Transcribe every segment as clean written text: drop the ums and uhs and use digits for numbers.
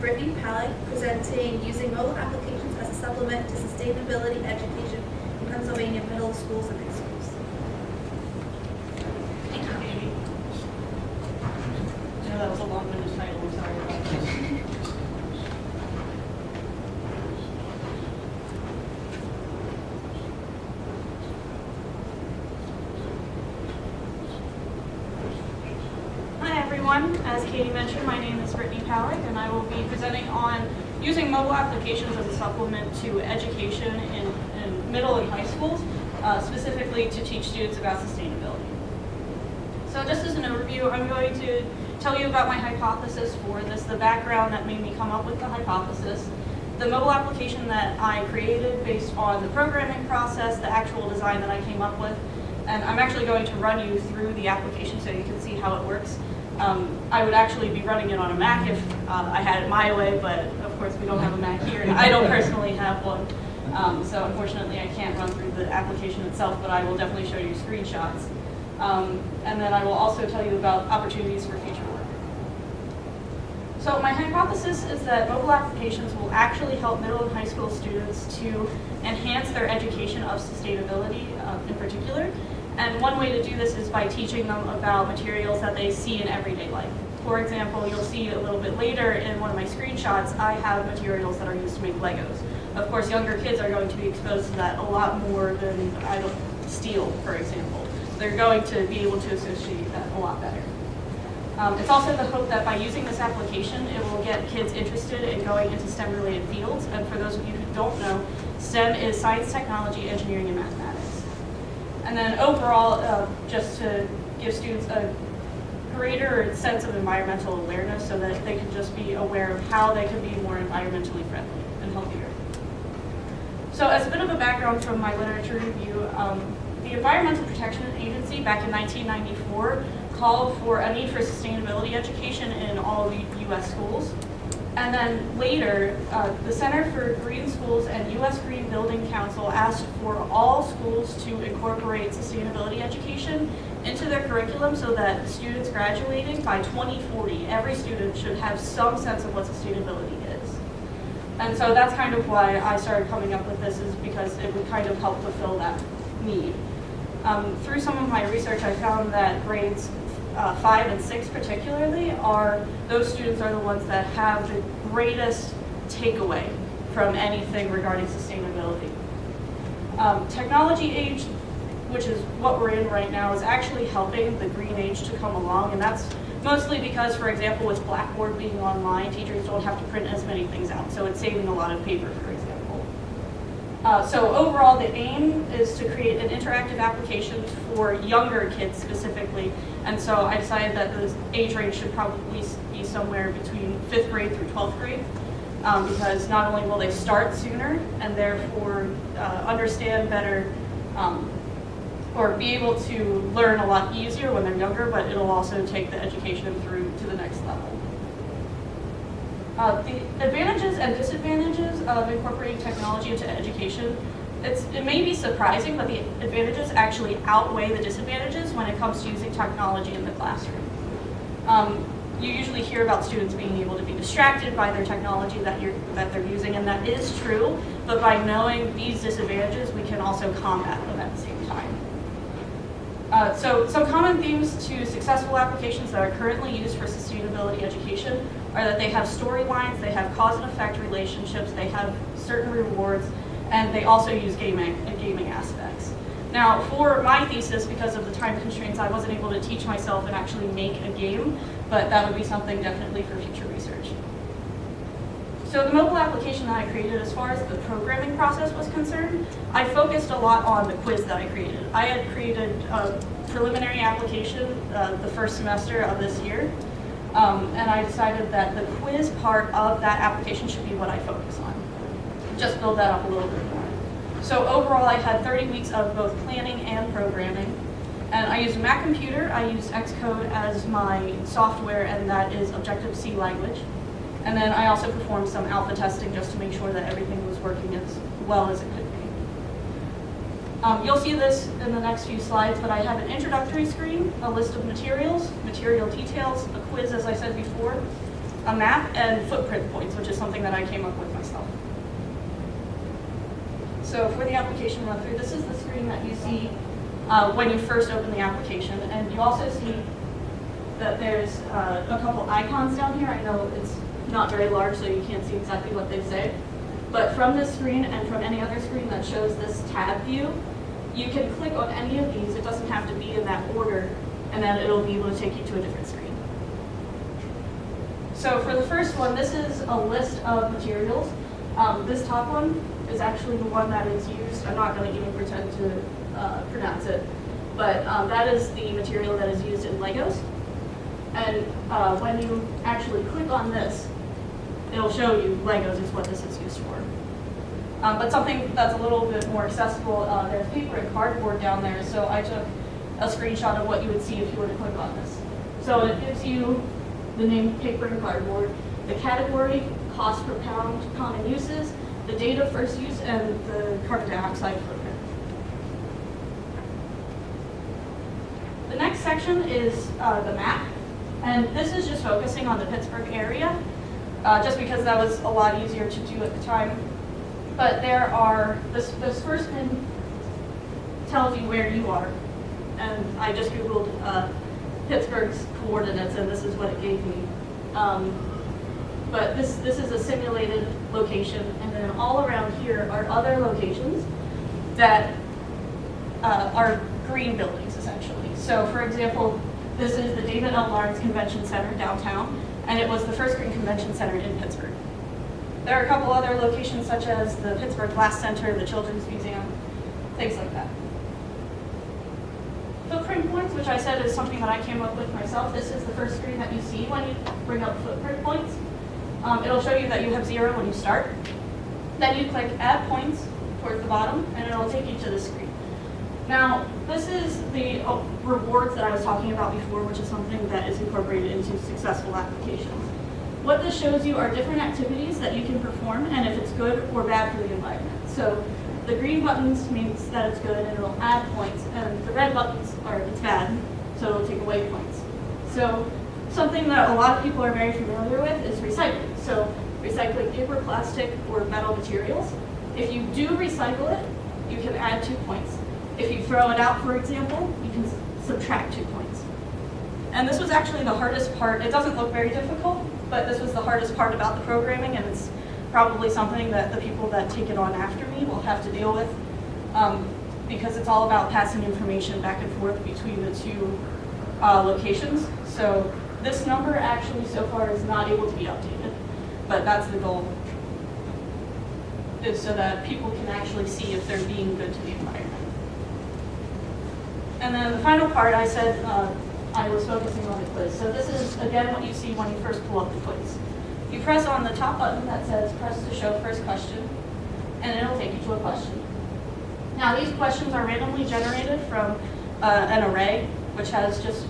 Brittany Palac, presenting Using Mobile Applications as a Supplement to Sustainability Education in Pennsylvania Middle Schools and High Schools. Thank you, Amy. I know that was a long-winded title, I'm sorry about that. As Katie mentioned, my name is Brittany Palac, and I will be presenting on using mobile applications as a supplement to education in middle and high schools, specifically to teach students about sustainability. So just as an overview, I'm going to tell you about my hypothesis for this, the background that made me come up with the hypothesis, the mobile application that I created based on the programming process, the actual design that I came up with, and I'm actually going to run you through the application so you can see how it works. I would actually be running it on a Mac if I had it my way, but of course we don't have a Mac here, and I don't personally have one. So unfortunately I can't run through the application itself, but I will definitely show you screenshots. And then I will also tell you about opportunities for future work. So my hypothesis is that mobile applications will actually help middle and high school students to enhance their education of sustainability in particular. And one way to do this is by teaching them about materials that they see in everyday life. For example, you'll see a little bit later in one of my screenshots, I have materials that are used to make Legos. Of course, younger kids are going to be exposed to that a lot more than steel, for example. They're going to be able to associate that a lot better. It's also the hope that by using this application, it will get kids interested in going into STEM-related fields. And for those of you who don't know, STEM is science, technology, engineering, and mathematics. And then overall, just to give students a greater sense of environmental awareness so that they can just be aware of how they can be more environmentally friendly and healthier. So as a bit of a background from my literature review, the Environmental Protection Agency back in 1994 called for a need for sustainability education in all U.S. schools. And then later, the Center for Green Schools and U.S. Green Building Council asked for all schools to incorporate sustainability education into their curriculum so that students graduating by 2040, every student should have some sense of what sustainability is. And so that's kind of why I started coming up with this, is because it would kind of help fulfill that need. Through some of my research, I found that grades 5 and 6 particularly those students are the ones that have the greatest takeaway from anything regarding sustainability. Technology age, which is what we're in right now, is actually helping the green age to come along, and that's mostly because, for example, with Blackboard being online, teachers don't have to print as many things out, so it's saving a lot of paper, for example. So overall, the aim is to create an interactive application for younger kids specifically, and so I decided that the age range should probably be somewhere between 5th grade through 12th grade, because not only will they start sooner and therefore understand better or be able to learn a lot easier when they're younger, but it'll also take the education through to the next level. The advantages and disadvantages of incorporating technology into education, it may be surprising, but the advantages actually outweigh the disadvantages when it comes to using technology in the classroom. You usually hear about students being able to be distracted by their technology that they're using, and that is true, but by knowing these disadvantages, we can also combat them at the same time. So some common themes to successful applications that are currently used for sustainability education are that they have storylines, they have cause and effect relationships, they have certain rewards, and they also use gaming aspects. Now, for my thesis, because of the time constraints, I wasn't able to teach myself and actually make a game, but that would be something definitely for future research. So the mobile application that I created, as far as the programming process was concerned, I focused a lot on the quiz that I created. I had created a preliminary application the first semester of this year, and I decided that the quiz part of that application should be what I focus on. Just build that up a little bit more. So overall, I had 30 weeks of both planning and programming. And I used a Mac computer, I used Xcode as my software, and that is Objective-C language. And then I also performed some alpha testing just to make sure that everything was working as well as it could be. You'll see this in the next few slides, but I have an introductory screen, a list of materials, material details, a quiz, as I said before, a map and footprint points, which is something that I came up with myself. So for the application run through, this is the screen that you see when you first open the application. And you also see that there's a couple icons down here. I know it's not very large, so you can't see exactly what they say. But from this screen and from any other screen that shows this tab view, you can click on any of these. It doesn't have to be in that order, and then it'll be able to take you to a different screen. So for the first one, this is a list of materials. This top one is actually the one that is used. I'm not going to even pretend to pronounce it, but that is the material that is used in Legos. And when you actually click on this, it'll show you Legos is what this is used for. But something that's a little bit more accessible, there's paper and cardboard down there, so I took a screenshot of what you would see if you were to click on this. So it gives you the name paper and cardboard, the category, cost per pound, common uses, the date of first use, and the carbon dioxide footprint. The next section is the map, and this is just focusing on the Pittsburgh area, just because that was a lot easier to do at the time. But there are, this first pin tells you where you are, and I just Googled Pittsburgh's coordinates, and this is what it gave me. But this is a simulated location, and then all around here are other locations that are green buildings, essentially. So for example, this is the David L. Lawrence Convention Center downtown, and it was the first green convention center in Pittsburgh. There are a couple other locations such as the Pittsburgh Glass Center, the Children's Museum, things like that. Footprint points, which I said is something that I came up with myself. This is the first screen that you see when you bring up footprint points. It'll show you that you have 0 when you start. Then you click Add Points towards the bottom, and it'll take you to the screen. Now, this is the rewards that I was talking about before, which is something that is incorporated into successful applications. What this shows you are different activities that you can perform, and if it's good or bad for the environment. So the green buttons means that it's good, and it'll add points, and the red buttons are it's bad, so it'll take away points. So something that a lot of people are very familiar with is recycling. So recycling paper, plastic, or metal materials. If you do recycle it, you can add 2 points. If you throw it out, for example, you can subtract 2 points. And this was actually the hardest part. It doesn't look very difficult, but this was the hardest part about the programming, and it's probably something that the people that take it on after me will have to deal with, because it's all about passing information back and forth between the 2 locations. So this number actually so far is not able to be updated, but that's the goal, is so that people can actually see if they're being good to the environment. And then the final part, I said I was focusing on the quiz. So this is, again, what you see when you first pull up the quiz. You press on the top button that says press to show first question, and it'll take you to a question. Now these questions are randomly generated from an array, which has just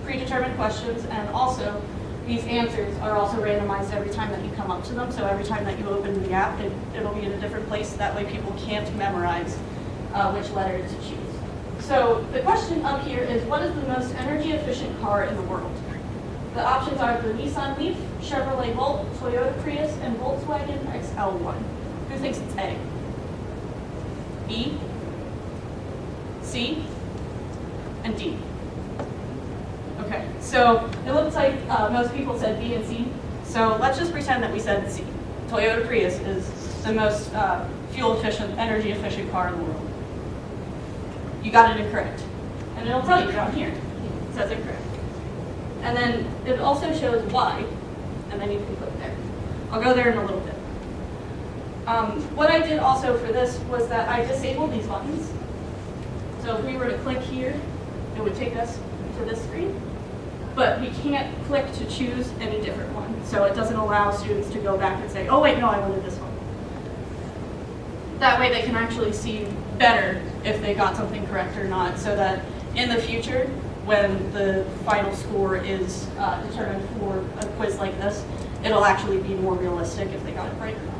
predetermined questions, and also these answers are also randomized every time that you come up to them. So every time that you open the app, it'll be in a different place. That way people can't memorize which letter to choose. So the question up here is, what is the most energy efficient car in the world? The options are the Nissan Leaf, Chevrolet Volt, Toyota Prius, and Volkswagen XL1. Who thinks it's A? B, C, and D. Okay, so it looks like most people said B and C. So let's just pretend that we said C. Toyota Prius is the most fuel efficient, energy efficient car in the world. You got it incorrect. And it'll tell you down here. It says incorrect. And then it also shows why, and then you can click there. I'll go there in a little bit. What I did also for this was that I disabled these buttons. So if we were to click here, it would take us to this screen. But we can't click to choose any different one. So it doesn't allow students to go back and say, oh wait, no, I wanted this one. That way they can actually see better if they got something correct or not, so that in the future, when the final score is determined for a quiz like this, it'll actually be more realistic if they got it right or not.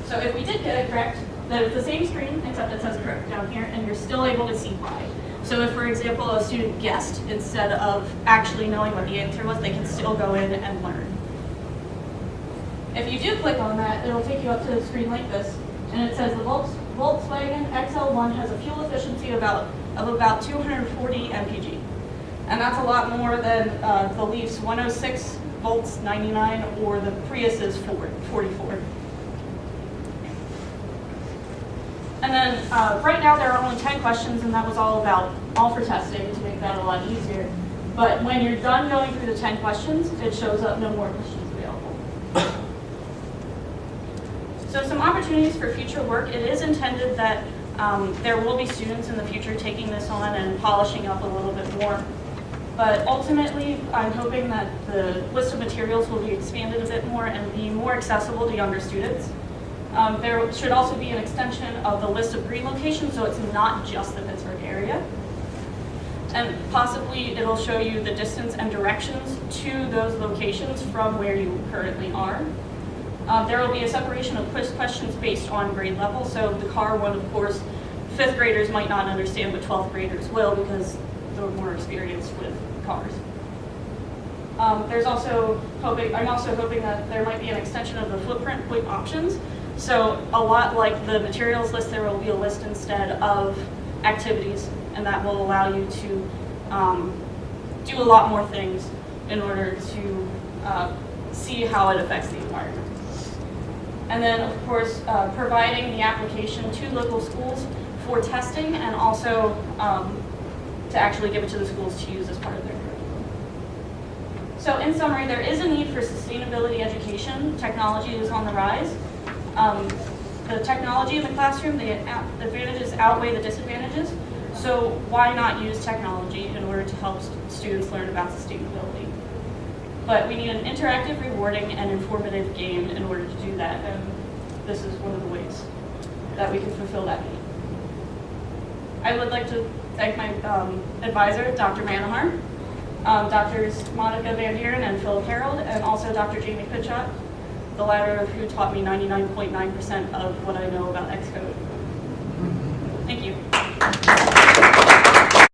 So if we did get it correct, then it's the same screen, except it says correct down here, and you're still able to see why. So if, for example, a student guessed instead of actually knowing what the answer was, they can still go in and learn. If you do click on that, it'll take you up to a screen like this, and it says the Volkswagen XL1 has a fuel efficiency of about 240 mpg. And that's a lot more than the Leaf's 106 volts 99 or the Prius's 44. And then right now there are only 10 questions, and that was all for testing to make that a lot easier. But when you're done going through the 10 questions, it shows up no more questions available. So some opportunities for future work. It is intended that there will be students in the future taking this on and polishing up a little bit more. But ultimately, I'm hoping that the list of materials will be expanded a bit more and be more accessible to younger students. There should also be an extension of the list of green locations, so it's not just the Pittsburgh area. And possibly it'll show you the distance and directions to those locations from where you currently are. There will be a separation of quiz questions based on grade level. So the car one, of course, 5th graders might not understand, but 12th graders will because they're more experienced with cars. I'm also hoping that there might be an extension of the footprint point options. So a lot like the materials list, there will be a list instead of activities, and that will allow you to do a lot more things in order to see how it affects the environment. And then, of course, providing the application to local schools for testing and also to actually give it to the schools to use as part of their curriculum. So in summary, there is a need for sustainability education. Technology is on the rise. The technology in the classroom, the advantages outweigh the disadvantages. So why not use technology in order to help students learn about sustainability? But we need an interactive, rewarding, and informative game in order to do that, and this is one of the ways that we can fulfill that need. I would like to thank my advisor, Dr. Manaher, Drs. Monica Van Dieren and Philip Harold, and also Dr. Jamie Pitchott, the latter of who taught me 99.9% of what I know about Xcode. Thank you.